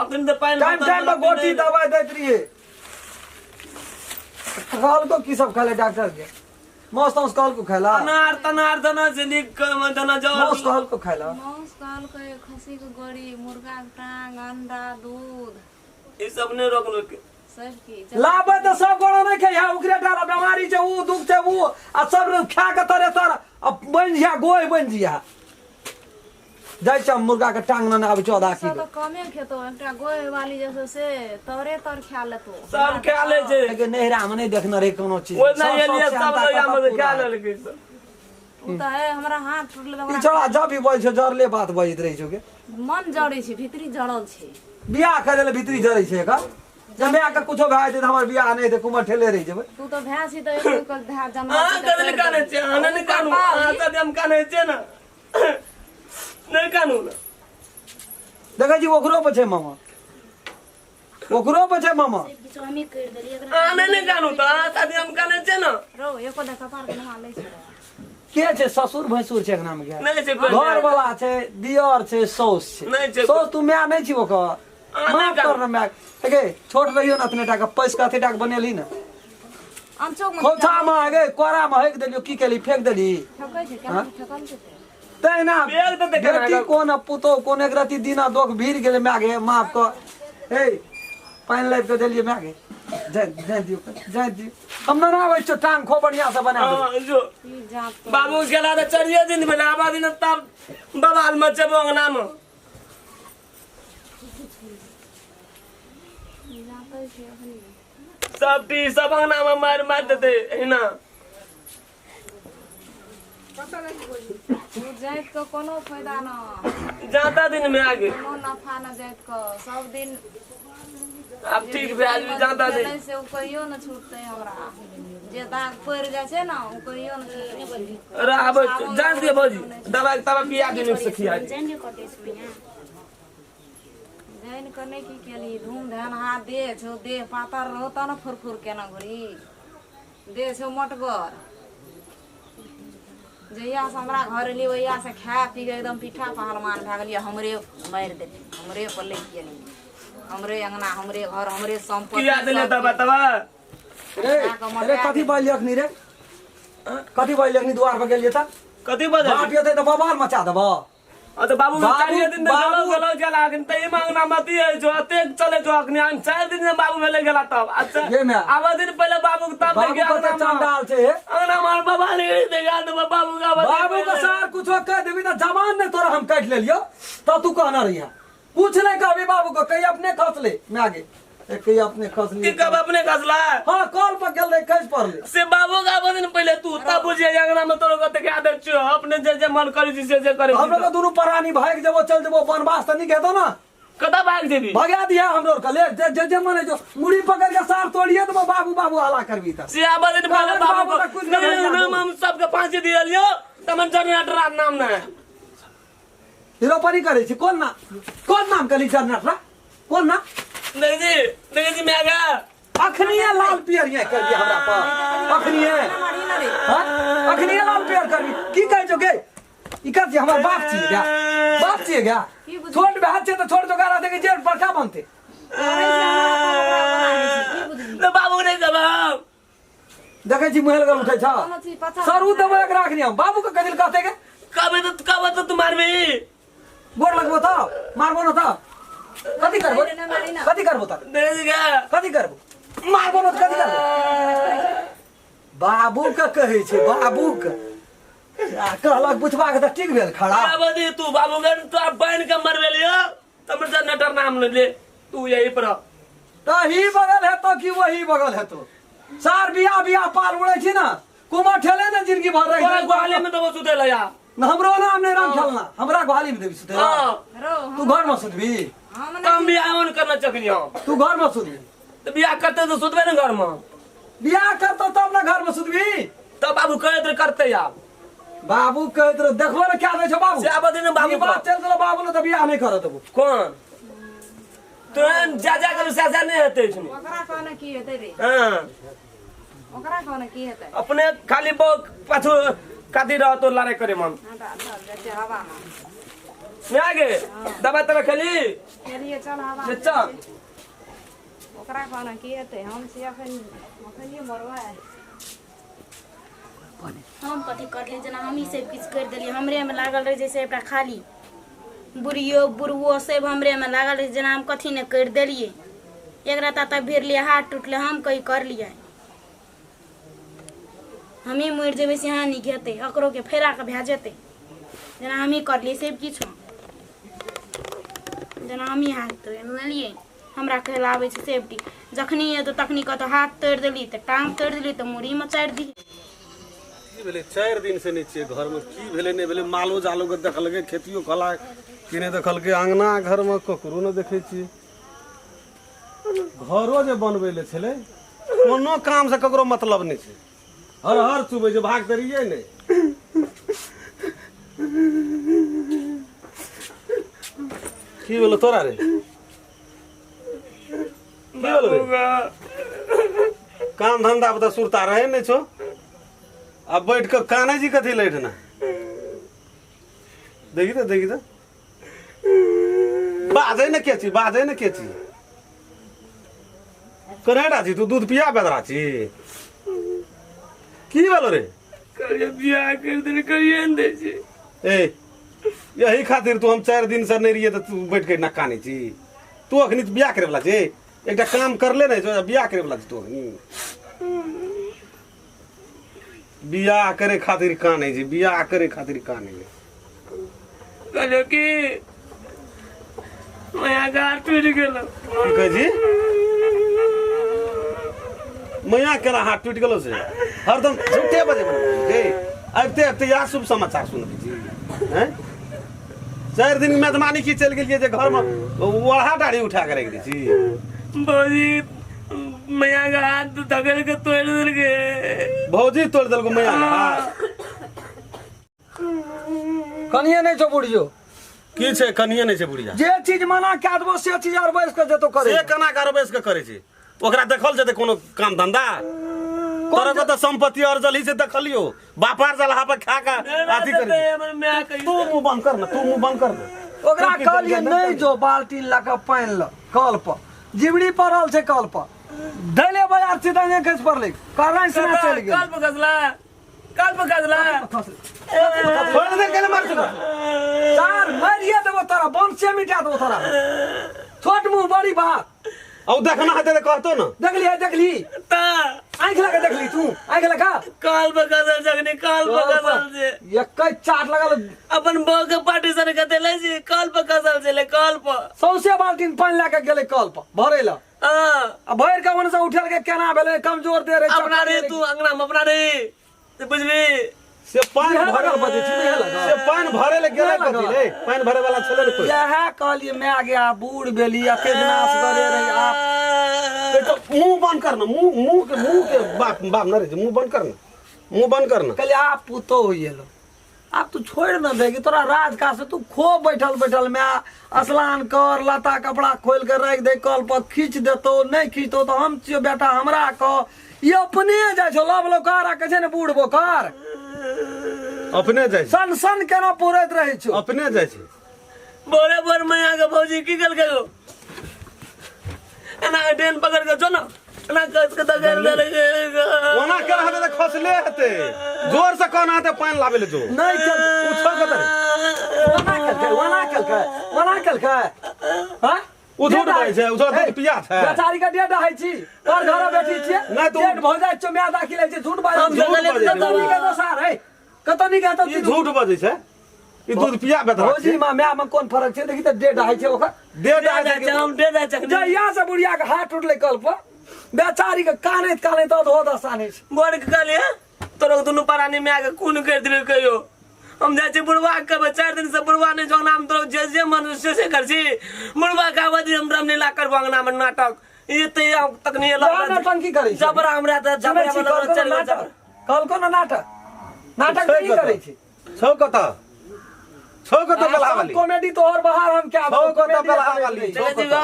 अखन त पानी टाइम टाइम पर गोटी दवाई देत रहिए। कल को की सब खाले डॉक्टर के मौस तो कल को खाला अनार तनार दना से निक दना जाओ मौस कल को खाला मौस काल के खसी के गड़ी मुर्गा के टांग अंडा दूध ई सब ने रोकलो के सब की लाबे तो सब गोड़ा नहीं खाया उकरे डाला बीमारी छे ऊ दुख छे ऊ आ सब खा के तरे तर अब बन जिया गोय बन जिया जाय छ मुर्गा के टांग न आबे 14 सब किलो तो कमे खेतो एकटा गोय वाली जैसे से तोरे तर खा लेतो सब खा ले छे के नहरा में नहीं देखना रे कोनो चीज ओ नहीं एलिए सब लोग हम खा ले के उ त है हमरा हाथ टूटले त ई छोड़ा जब भी बोल छ जरले बात बजित रही छ के मन जड़े छे भीतरी जड़ल छे बियाह करे ले भीतरी जरै छै का जब आके कुछो भाई दे हमर बियाह नहीं दे कुमर ठेले रही जेबे तू तो भैंसी तो एक कर धा जमा हां कदल काने छे आनन कानू आ त हम काने छे ना नहीं कानू ना देखै छी ओकरो पे छै मामा ओकरो पे छै मामा बिचवामी कर देली एकरा आनन कानू त त हम काने छे ना रो एको दा कपार के नहा ले छे के छै ससुर भैंसुर छै एकरा में के नहीं छे कोई घर वाला छै दियर छै सौस छै नहीं छै सौस तू मैं नहीं छी ओकर माफ कर ना मैं देखे छोट रहियो ना अपने टाका पैस का थे टाका बनेली ना अंचो में खोथा में आगे कोरा में हेक देलियो की केली फेंक देली ठकै छे क्या ठकल छे तै ना बेग त देखे ना बेटी कोन पुतो कोन एक राती दिना दोक भीड़ गेले मैं आगे माफ कर ए पानी लाइब के देलिए मैं आगे जाय दियो हम ना आवे छ टांग खो बढ़िया से बना दे हां जो ई जात बाबू गेला त चढ़िए दिन भेला आबा दिन तब बवाल मचे अंगना में जात छे अखनी सब टी सब अंगना में मार देते है ना तू जात को कोनो फायदा ना जाता दिन में आगे कोनो नफा ना जात को सब दिन अब ठीक ब्याज भी जाता दिन से उ कहियो न छूटते हमरा जे दाग पड़ जाय छे ना उ कहियो न छूटते अरे अब जान दिए भौजी दवाई तवा पिया दिन से खिया जैन करने की केली धूम धान हाथ दे छो देह पातर रहता न फुरफुर केना घरी दे छो मटगर जहिया से हमरा घर एली वहिया से खा पी के एकदम पीठा पहलमान भए गेलिए हमरे मार देली हमरे पर ले गेली हमरे अंगना हमरे घर हमरे संपत्ति किया देले तवा तवा रे कथी बोलियो अखनी रे कथी बोलियो अखनी द्वार पर गेलिए त कथी बजे बाप येते त बवाल मचा देबो अ तो बाबू बाबू- चार दिन में बाबू- गलो गेला अखन तई मांगना मती है जो अते चले जो अखनी हम 4 दिन में बाबू भेले गेला तब अच्छा ये मैं आवा दिन पहले बाबू तब बाबू गया को तो चांडाल छे अंगना मार बाबा ने देगा तो बाबू का बाबू का सार कुछो कह देबी त जवान ने तोरा हम काट लेलियो त तू कहना रहिया पूछ ले कभी बाबू को कहीं अपने खसले मैं आगे कहीं अपने खसले कि कब अपने कसला हां कॉल पर गेल रे कैस पड़ले से बाबू का आवा दिन पहले तू तब बुझे अंगना में तोरो कते के आदत छ अपने जे मन करी जे करे हम लोग दोनों परानी भाग जबो चल जबो वनवास त नहीं कहतो ना कदा भाग देबी भगा दिया हम लोग का ले जे मने जो मुड़ी पकड़ के सार तोड़िए तो बाबू बाबू हला करबी त से आवा दिन पहले बाबू बाबू को तो कुछ नहीं भेजा नाम हम सबके फांसी दिया लियो तमन जनरेटर नाम ना हीरो परी करे छी कौन नाम कली जनरेटर कौन ना देखी जी मैं आ गया अखनिए लाल पियर ये कर दिया हमरा पर अखनिए हां अखनिए लाल पियर करबी की कह जो के ई कर जे हमर बाप छी क्या बाप छी क्या छोड़ बे हाथ से तो छोड़ जो गारा दे के जेल पर का बनते तो बाबू नहीं जवाब देखे छी मुहल गल उठै छ सरू दबा के राखनी हम बाबू के कदिल कहते के कब तो तुम्हारे में गोड़ लगबो त मारबो न त कथी करबो त देगा कथी करबो मारबो न त कथी करबो बाबू के कहै छै बाबू के कहलक बुझबा के त ठीक भेल खड़ा अब दे तू बाबू के तो बहन के मरवे लियो तब जनरेटर नाम ले तू यही पर त ही बगल है तो कि वही बगल है तो सार बिया पार उड़े छी ना कुमार ठेले न जिंदगी भर रही ग्वाले में तो वो सुते लया न हमरो नाम नहीं राम खेलना हमरा ग्वाली में देबी सुते हां तू घर में सुतबी कम भी आवन करना चकनी तू घर में सुतबी तो बियाह करते तो सुतबे न घर में बियाह करतो तब ना घर में सुतबी तो बाबू कहे तो करते आप बाबू कहत रह देखबो न क्या दे छ बाबू से आबा दिन बाबू ई बात चल गेलो बाबू ने त बियाह नहीं करत वो कौन तो जा कर साजा नहीं होते इसमें ओकरा कहने की हेतै रे हां ओकरा कहने की हेतै अपने खाली पाछू काटी रह तो लड़ाई करे मन हटा जैसे हवा में मैं आगे दबा तब खेली चलिए चल हवा ले चल ओकरा कहना की हेतै हम से अखन मरवा है हम कथी करले जना हम ही सब किछ कर देलिए हमरे में लागल रहे जैसे एकटा खाली बुढ़ियो बुढ़वो सब हमरे में लागल रहे जना हम कथी ने कर देलिए एकरा ता भीड़ लिए हाथ टूटले हम कहीं कर लिए हम ही मर जेबे से हानि घेते अकरो के फेरा के भे जेते जना हम ही कर लिए सब किछ जना हम ही हाथ तोड़ लिए हमरा कहला आबै छै सेफ्टी जखनी है तो तखनी कत हाथ तोड़ देली त टांग तोड़ देली त मुड़ी में चाड़ दी की भेलै 4 दिन से नीचे घर में की भेलै नहीं भेलै मालो जालो के देखलकै खेतियो खला कि नहीं देखलकै अंगना घर में ककरो न देखे छी घरो जे बनबै ले छलै कोनो काम से ककरो मतलब नहीं छै हर हर सुबह जे भाग करिए नहीं की भेलो तोरा रे की भेलो रे काम धंधा बता सुरता रहे नहीं छो अब बैठ कर कान्हा जी कथी लेटना देखी तो बाजे न के छी कनेडा छी तू दूध पिया बेदरा छी की बोलो रे करिए बियाह कर दे करिए न दे छी ए यही खातिर तू हम 4 दिन से नहीं रहिए तो तू बैठ के नक्का नहीं छी तू अखनी बियाह करे वाला छी एकटा काम कर ले नहीं जो बियाह करे वाला छी तू अखनी बियाह करे खातिर काने छी बियाह करे खातिर काने कहलो कि मैं गार टूट गेलो की कह जी मैया केला हाथ टूट गेलो से हरदम झूठे बजे बोले अब या शुभ समाचार सुन छी हैं 4 दिन मेहमानी की चल गेलिए जे घर में ओढ़ा डाड़ी उठा के रख दी छी भौजी मैया का हाथ धगल के तोड़ दिल के भौजी तोड़ दिल को मैया का हाथ कनिए नहीं छो बुढ़ियो की छै कनिए नहीं छै बुढ़िया जे चीज मना कए देबो से चीज और बैस के जतो करे से कना करो बैस के करे छै ओकरा देखल जते कोनो काम धंधा तोरा को तो संपत्ति और जली से देखलियो बापार जलहा पर खा का आती कर मैं कही तू मुंह बंद कर ना तू मुंह बंद कर ना ओकरा कहलिए नहीं जो बाल्टी ला के पानी ल कल पर जिबड़ी पड़ल छै कल पर धैले बाजार से दने खस पड़ले कारण से चल गेल कल पे गजला छोड़ दे के मार चुका चार मारिए देबो तोरा वंशे मिटा देबो तोरा छोट मुंह बड़ी बात औ देखना है तेरे कहतो ना देखली ता आंख लगा देखली तू आंख लगा काल पे गजल जगनी काल पे गजल से एक चाट लगा अपन बो के पार्टीशन के देले जी काल पे गजल से ले काल पे सौसे बाल्टीन पानी लेके गेले कल पर भरे ला हां अब भर का मन से उठल के केना भेले कमजोर दे रे अपना रे तू अंगना में अपना रे ते बुझबी से पानी भरल बजे छी नहीं लगा से पानी भरे ले गेले कथी रे पानी भरे वाला छले ने कोई यह कहलिए मैं आ गया बूढ़ बेली अके विनाश करे रही आप तो मुंह बंद करना मुंह के बाप न रे मुंह बंद करना कहलिए आप पुतो होइए लो आप तू छोड़ न देगी तोरा राज का से तू खो बैठल मैं स्नान कर लता कपड़ा खोल के रख दे कल पर खींच देतो नहीं खींचतो तो हम छियो बेटा हमरा कह ये अपने जाय छो लब लोकार के छै ने बूढ़ बोकार अपने जाय सन सन केना पुरैत रहै छो अपने जाय छै बोरे बोर मैया के भौजी की गल गयो एना डेन पकड़ के जो ना एना कस के दगर दे ओना कर हते त खसले हते जोर से कहना हते पानी लावे ले जो नहीं चल उछल के दे वना कल हां उधर भाई छै उधर दूध पिया छै बेचारी का डेट है छी और घर बैठी छी नहीं तो डेट भ जाय छ मैं दाखिल छै झूठ बाज कतनी के दोसार है कतनी के ई झूठ बजै छै ई दूध पिया बेदरा भौजी मां मैं में कोन फर्क छै देखि त डेट है छै ओकर दे हम दे दे चक जहिया से बुढ़िया के हाथ टूटले कल पर बेचारी के काने तो हो दसाने छै बोर के कहलिए तोरो दुनु परानी में आके खून कर दिल कहियो हम जाय छी बुढ़वा के 4 दिन से बुढ़वा ने जोना हम तोरो जे मनुष्य से कर छी बुढ़वा का बदी हम रामलीला कर बंगना में नाटक ये ते तक नहीं नाटक की करे जबरा हमरा त जबरा वाला चल कल को नाटक नहीं करे छी छौ कत बेलावाली कॉमेडी तो और बाहर हम क्या छौ कत बेलावाली चले जीवा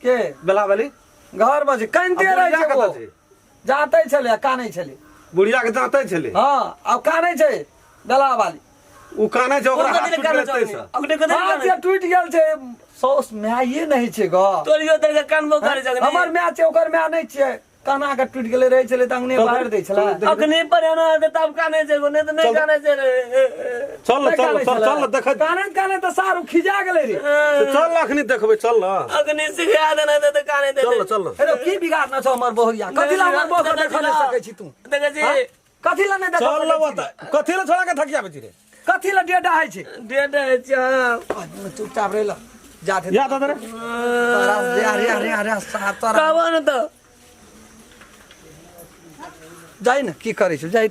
के बेलावाली घर में कानते रहे छै वो जाते छले कानै छले बुढ़िया के जाते छले हां अब कानै छै बेलावाली उ काने छै ओकरा हाथ टूट गेलै तै से अगने कदे हाथ से टूट गेल छै सौस माये नहीं छै ग तोरियो तर के कान बोखारे जगने हमर माय छै ओकर माय नहीं छै काना के टूट गेले रहे छले त अंगने बाहर दै छला अगने पर ना तब काने छै ने तो नहीं काने छै चल चल देख काने त सारू खिजा गेले रे चल अखनी देखबै चल न अगने सिखा देना तो काने दे चल हेलो की बिगाड़ न छ हमर बहुरिया कथि ला हमर बहु देख ले सकै छी तू देखे छी कथि ला नहीं देख चल ल बता कथि ला छोड़ा के थकिया बची रे कथि ला डेडा है छै डेट है चा चुपचाप रह ल जाते या त रे अरे अरे सात कावन तो जाई न की करै छ जाई